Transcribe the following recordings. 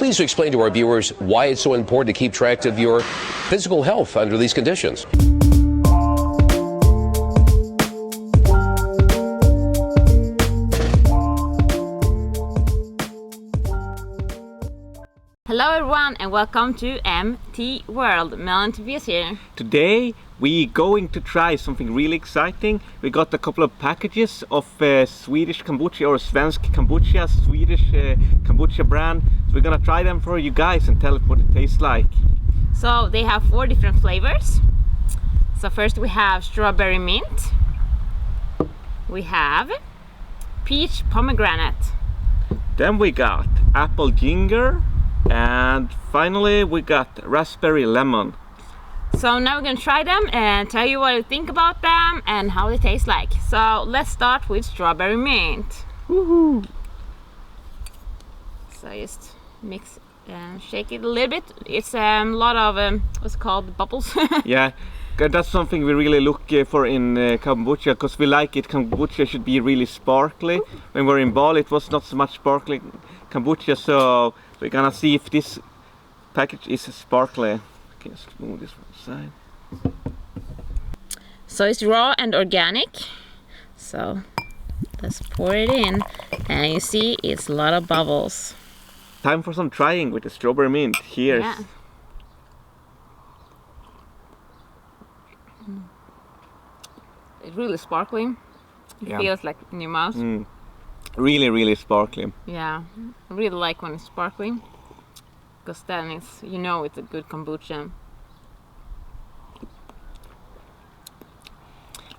please explain to our viewers why it's so important to keep track of your physical health under these conditions. Hello everyone and welcome to MT World. Melanie Tobias here. Today we're going to try something really exciting. We got a couple of packages of Swedish kombucha or Svensk Kombucha, Swedish kombucha brand. So we're gonna try them for you guys and tell us what it tastes like. So they have 4 different flavors. So first we have strawberry mint. We have peach pomegranate. Then we got apple ginger. And finally we got raspberry lemon. So now we're gonna try them and tell you what I think about them and how they taste like. So let's start with strawberry mint. Woohoo! So just mix and shake it a little bit. It's a lot of what's it called, bubbles. Yeah, that's something we really look for in kombucha, because we like it. Kombucha should be really sparkly. When we were in Bali it was not so much sparkly kombucha, so we're gonna see if this package is sparkly. Okay, let's move this one side. So it's raw and organic. So let's pour it in, and you see it's a lot of bubbles. Time for some trying with the strawberry mint. Here's. Yeah. It's really sparkling. It feels like in your mouth. Really, really sparkly. Yeah, I really like when it's sparkling, because then it's, you know, it's a good kombucha.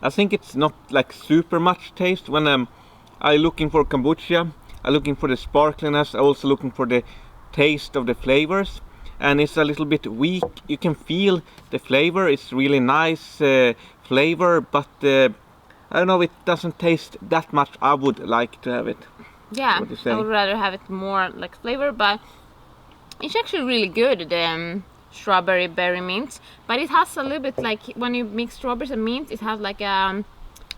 I think it's not like super much taste. When I'm looking for kombucha, I'm looking for the sparkliness, also looking for the taste of the flavors, and it's a little bit weak. You can feel the flavor. It's really nice flavor, but I don't know, it doesn't taste that much. I would like to have it. Yeah, I would rather have it more like flavor, but it's actually really good, the strawberry berry mint. But it has a little bit like, when you mix strawberries and mint, it has like a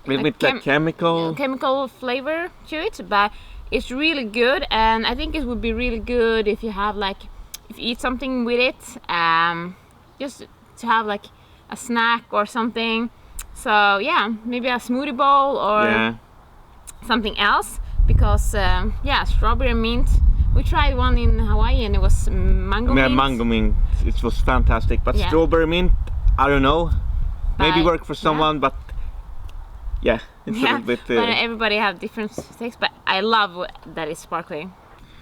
little bit like chemical flavor to it, but it's really good. And I think it would be really good if you have like, if you eat something with it, just to have like a snack or something. So yeah, maybe a smoothie bowl or something else, because yeah, strawberry mint. We tried one in Hawaii and it was mango mint. Mango mint. It was fantastic, but strawberry mint, I don't know. Maybe work for someone, but yeah, it's a little bit. But everybody have different tastes. But I love that it's sparkling.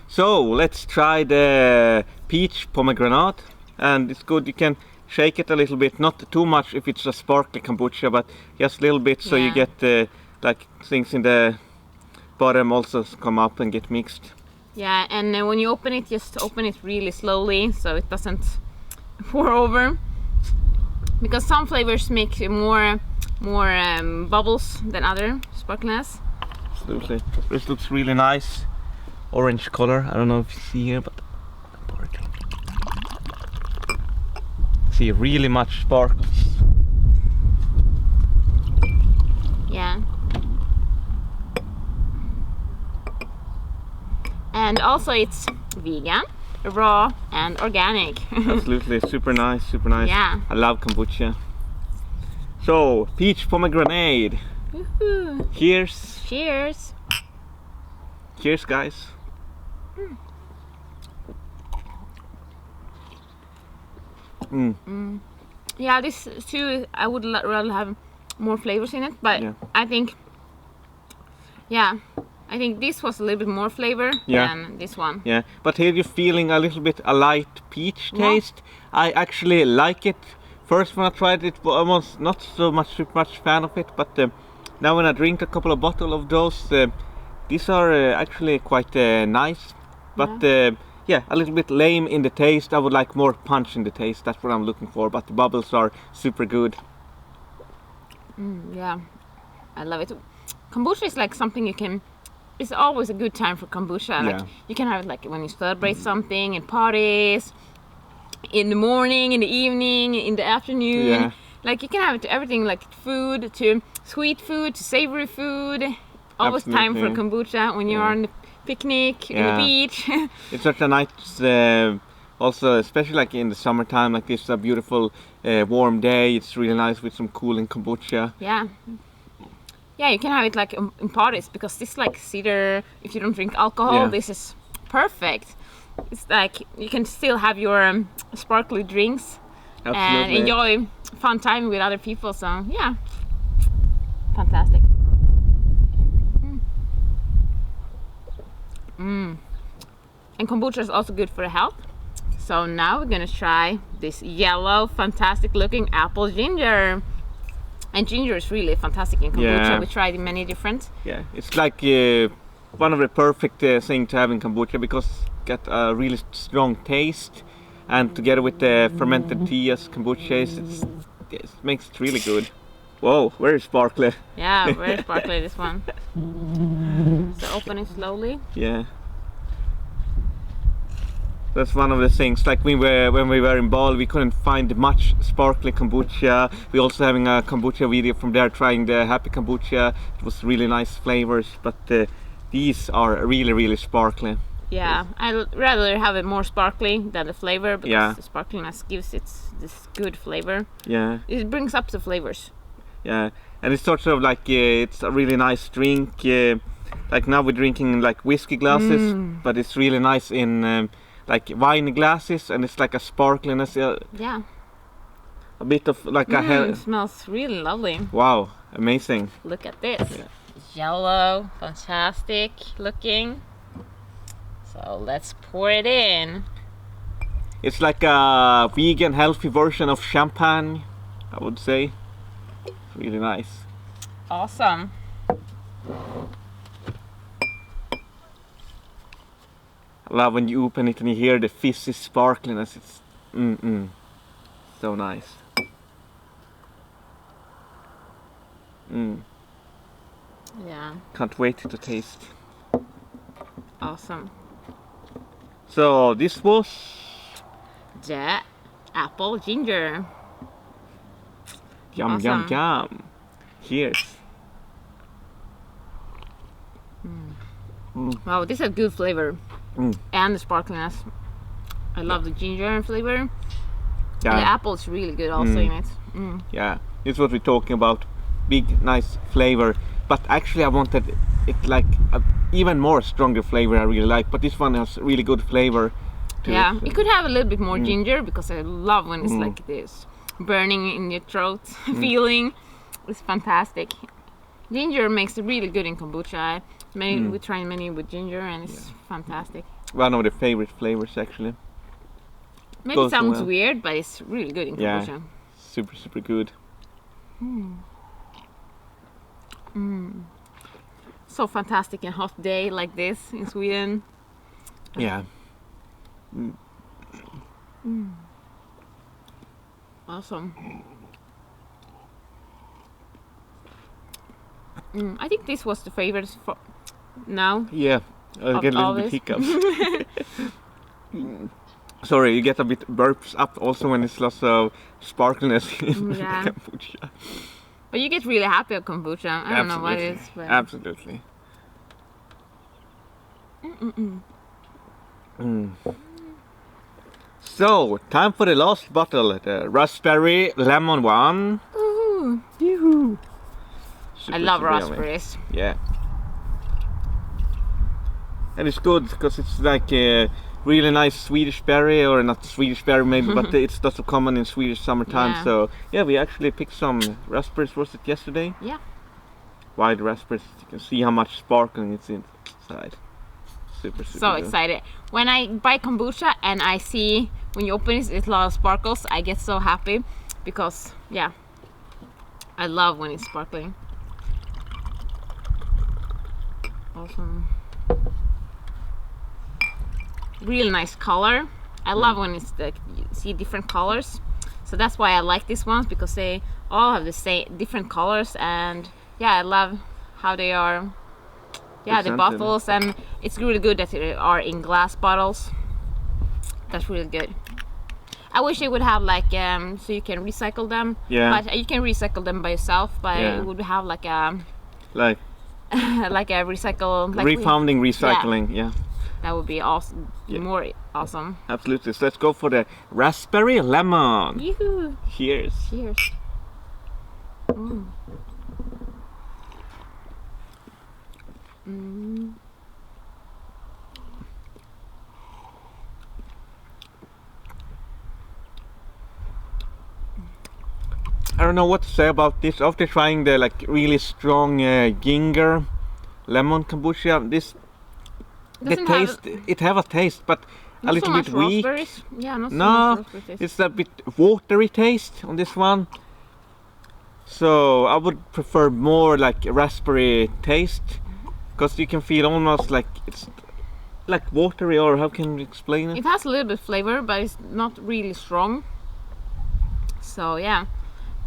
So let's try the peach pomegranate, and it's good. You can shake it a little bit, not too much if it's a sparkly kombucha, but just a little bit, so you get like things in the bottom also come up and get mixed. Yeah, and when you open it, just open it really slowly so it doesn't pour over, because some flavors make more bubbles than other sparkliness. Absolutely. This looks really nice, orange color. I don't know if you see here, but see really much sparkles. Yeah. And also it's vegan, raw and organic. Absolutely, super nice, super nice. Yeah. I love kombucha. So, peach pomegranate. Woohoo. Cheers. Cheers. Cheers, guys. Yeah, this too, I would rather have more flavors in it, but I think, I think this was a little bit more flavor than this one. Yeah, but here you're feeling a little bit a light peach taste. I actually like it. First when I tried it, I was not so much fan of it, but now when I drink a couple of bottles of those, these are actually quite nice. But yeah, a little bit lame in the taste. I would like more punch in the taste. That's what I'm looking for. But the bubbles are super good. Yeah, I love it. Kombucha is like something you can. It's always a good time for kombucha. Like you can have it like when you celebrate something, in parties, in the morning, in the evening, in the afternoon. Yeah. Like you can have it to everything, like food, to sweet food, to savory food. Always time for kombucha when you're on the picnic in the beach. It's such a nice, also especially like in the summertime, like this a beautiful warm day. It's really nice with some cooling kombucha. Yeah, you can have it like in parties, because this like cedar, if you don't drink alcohol, this is perfect. It's like you can still have your sparkly drinks and enjoy fun time with other people. So yeah, fantastic. And kombucha is also good for the health. So now we're gonna try this yellow, fantastic looking apple ginger. And ginger is really fantastic in kombucha. Yeah. We tried many different. Yeah, it's like one of the perfect things to have in kombucha, because it got a really strong taste, and together with the fermented tea as kombucha is, it makes it really good. Whoa, very sparkly. Yeah, very sparkly this one. So open it slowly. Yeah. That's one of the things, like when we were in Bali, we couldn't find much sparkly kombucha. We also having a kombucha video from there, trying the happy kombucha. It was really nice flavors, but these are really sparkly. Yeah, I'd rather have it more sparkly than the flavor, because the sparkliness gives it this good flavor. Yeah. It brings up the flavors. Yeah, and it's sort of like it's a really nice drink. Like now we're drinking like whiskey glasses, but it's really nice in like wine glasses, and it's like a sparkliness. Yeah. A bit of like It smells really lovely. Wow, amazing. Look at this. Yeah. Yellow, fantastic looking. So let's pour it in. It's like a vegan healthy version of champagne, I would say. It's really nice. Awesome. I love when you open it and you hear the fizzy sparkliness. It's so nice. Yeah. Can't wait to taste. Awesome. So this was The apple ginger. yum Awesome. yum. Cheers. Wow, this has good flavor. And the sparkliness. I love the ginger flavor. And the apple is really good also in it. Yeah, this is what we're talking about. Big, nice flavor. But actually I wanted it like a even more stronger flavor I really like. But this one has really good flavor to it. You could have a little bit more ginger, because I love when it's like this burning in your throat feeling. It's fantastic. Ginger makes it really good in kombucha. We tried many with ginger, and it's fantastic. One of the favorite flavors actually. Maybe it sounds weird, but it's really good in kombucha. Yeah, super good. So fantastic in a hot day like this in Sweden. Yeah. Awesome. I think this was the favorite for now. Yeah, I get a little bit hiccups. Sorry, you get a bit burps up also when it's lots of sparkliness in the kombucha. But you get really happy at kombucha. I don't know what it is. But Absolutely. So, time for the last bottle, the raspberry lemon one. Ooh. Yoo-hoo. I love super yummy. raspberries. Yeah. And it's good because it's like a really nice Swedish berry, or not Swedish berry maybe, but it's not so common in Swedish summertime. Yeah. So yeah, we actually picked some raspberries. Was it yesterday? Yeah. Wild raspberries. You can see how much sparkling it's inside. Super So good. excited. When I buy kombucha and I see when you open it, it's a lot of sparkles, I get so happy, because yeah, I love when it's sparkling. Awesome. Really nice color. I love when it's like you see different colors. So that's why I like these ones, because they all have the same different colors, and yeah, I love how they are. Yeah, the Presented. bottles, and it's really good that they are in glass bottles. That's really good. I wish they would have like so you can recycle them. Yeah. But you can recycle them by yourself, but Yeah. it would have like a Like like a recycle, like Refounding, recycling, yeah. that would be awesome. Yeah. More awesome. Absolutely. So let's go for the raspberry lemon. Yoo-hoo. Cheers. Cheers. Mm. Mm. I don't know what to say about this. After trying the like really strong ginger lemon kombucha, this the Doesn't taste it have a taste, but a not little so bit much weak. raspberries. Yeah, not so No, much raspberry taste. it's a bit watery taste on this one. So I would prefer more like raspberry taste, because you can feel almost like it's like watery, or how can you explain it? It has a little bit flavor, but it's not really strong. So yeah,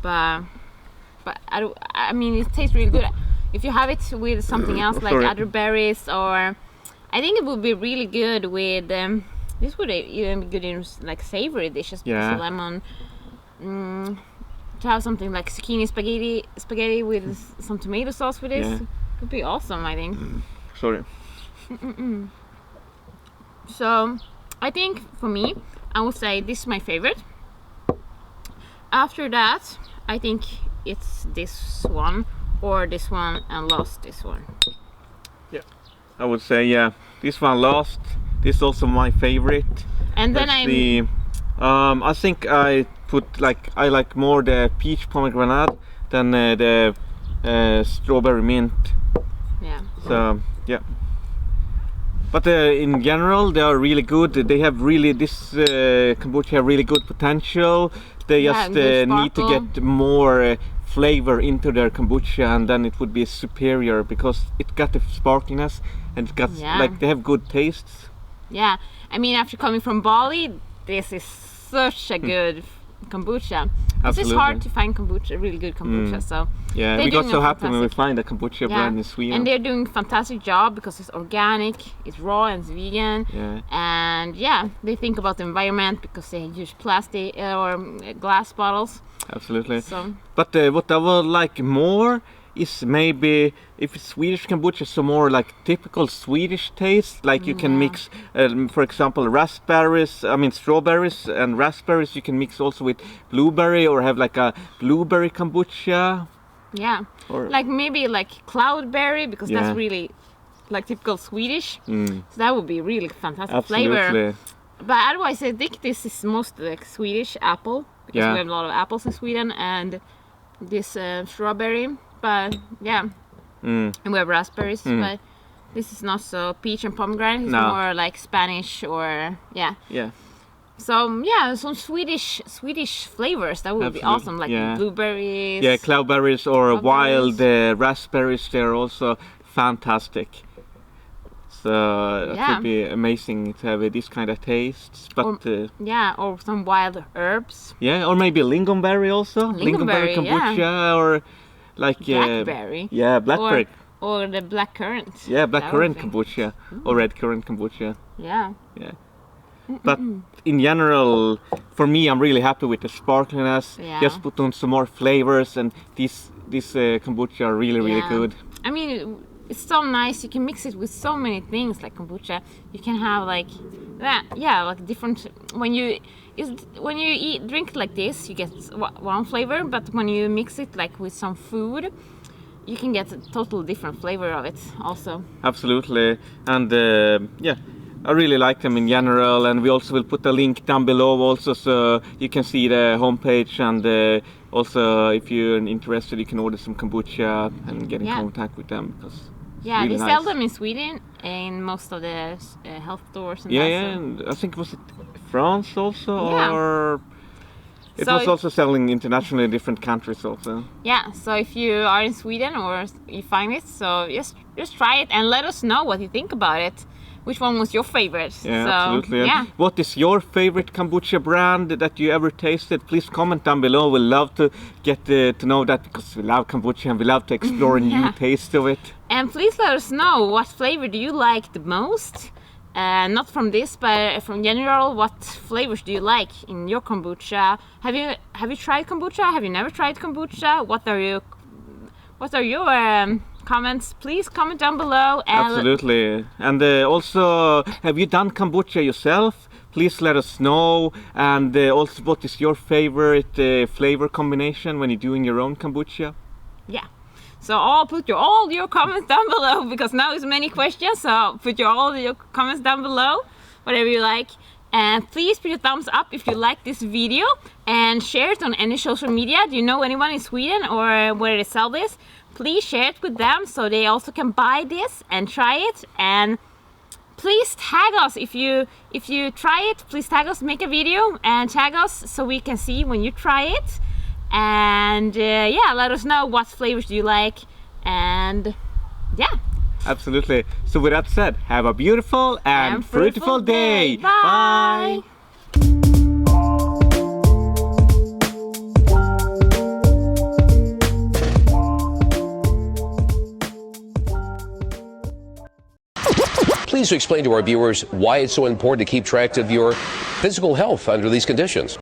but I mean it tastes really good. If you have it with something else like Sorry. other berries, or I think it would be really good with this would even be good in like savory dishes. Because Yeah. of lemon. To have something like zucchini spaghetti with some tomato sauce with this Yeah. would be awesome, I think. Sorry. So I think for me, I would say this is my favorite. After that, I think it's this one or this one, and last this one. I would say yeah, this one last. This is also my favorite. And then Let's see. I think I like more the peach pomegranate than the strawberry mint. Yeah. So yeah. But in general, they are really good. They have really this kombucha have really good potential. They Yeah, just good need to sparkle. get more flavor into their kombucha, and then it would be superior, because it got the sparkliness and it got Yeah. like they have good tastes. Yeah. I mean, after coming from Bali, this is such a good kombucha. It's Absolutely. hard to find kombucha, really good kombucha. So Yeah, they're we got doing so a happy when we fantastic- find a kombucha brand in Sweden. and they're doing a fantastic job because it's organic, it's raw, and it's vegan. Yeah. And yeah, they think about the environment because they use plastic or glass bottles. Absolutely. So But what I would like more is maybe if it's Swedish kombucha, so more like typical Swedish taste. Like you can mix, for example, strawberries and raspberries. You can mix also with blueberry, or have like a blueberry kombucha. yeah, Or like maybe like cloudberry, because Yeah. that's really like typical Swedish. So that would be really fantastic absolutely. flavor. But otherwise, I think this is most like Swedish apple, because Yeah. we have a lot of apples in Sweden, and this strawberry. But yeah, and we have raspberries. But this is not so peach and pomegranate. It's No. more like Spanish, or yeah. Yeah. So yeah, some Swedish flavors that would be Absolutely, awesome, like yeah. blueberries. Yeah, cloudberries or Strawberries. wild raspberries. They're also fantastic. So it Yeah. would be amazing to have this kind of tastes. But Yeah, or some wild herbs. yeah, or maybe lingonberry also. Lingonberry, kombucha, or like Blackberry. yeah, blackberry. Or the black currant. Yeah, black That currant would be- kombucha or red currant kombucha. Yeah. Yeah. But in general, for me, I'm really happy with the sparkliness. Yeah. Just put on some more flavors, and this kombucha are really Yeah. good. I mean, it's so nice. You can mix it with so many things, like kombucha. You can have like that, yeah, like different. When you drink it like this, you get one flavor, but when you mix it like with some food, you can get a total different flavor of it also. Absolutely, and yeah, I really like them in general. And we also will put a link down below also, so you can see the homepage, and also if you're interested, you can order some kombucha and get in Yeah. contact with them, because Yeah, really they sell nice. them in Sweden in most of the health stores and Yeah, that, yeah, so- and I think was it France also, Yeah. or it So was if- also selling internationally in different countries also. Yeah, so if you are in Sweden or you find it, so just try it and let us know what you think about it. Which one was your favorite? Yeah, so, absolutely. And Yeah, what is your favorite kombucha brand that you ever tasted? Please comment down below. We'd love to get to know that, because we love kombucha and we love to explore new Yeah. taste of it. and please let us know what flavor do you like the most. Not from this, but from general, what flavors do you like in your kombucha? Have you tried kombucha? Have you never tried kombucha? What are your comments, please comment down below. And Absolutely. And also, have you done kombucha yourself? Please let us know. And also, what is your favorite flavor combination when you're doing your own kombucha? Yeah. So I'll put all your comments down below, because now there's many questions. So put all your comments down below, whatever you like. And please put a thumbs up if you like this video, and share it on any social media. Do you know anyone in Sweden or where they sell this? Please share it with them so they also can buy this and try it. And please tag us if you try it. Please tag us, make a video and tag us so we can see when you try it. And yeah, let us know what flavors do you like. And yeah. Absolutely. So with that said, have a beautiful and fruitful day. Bye. Please explain to our viewers why it's so important to keep track of your physical health under these conditions.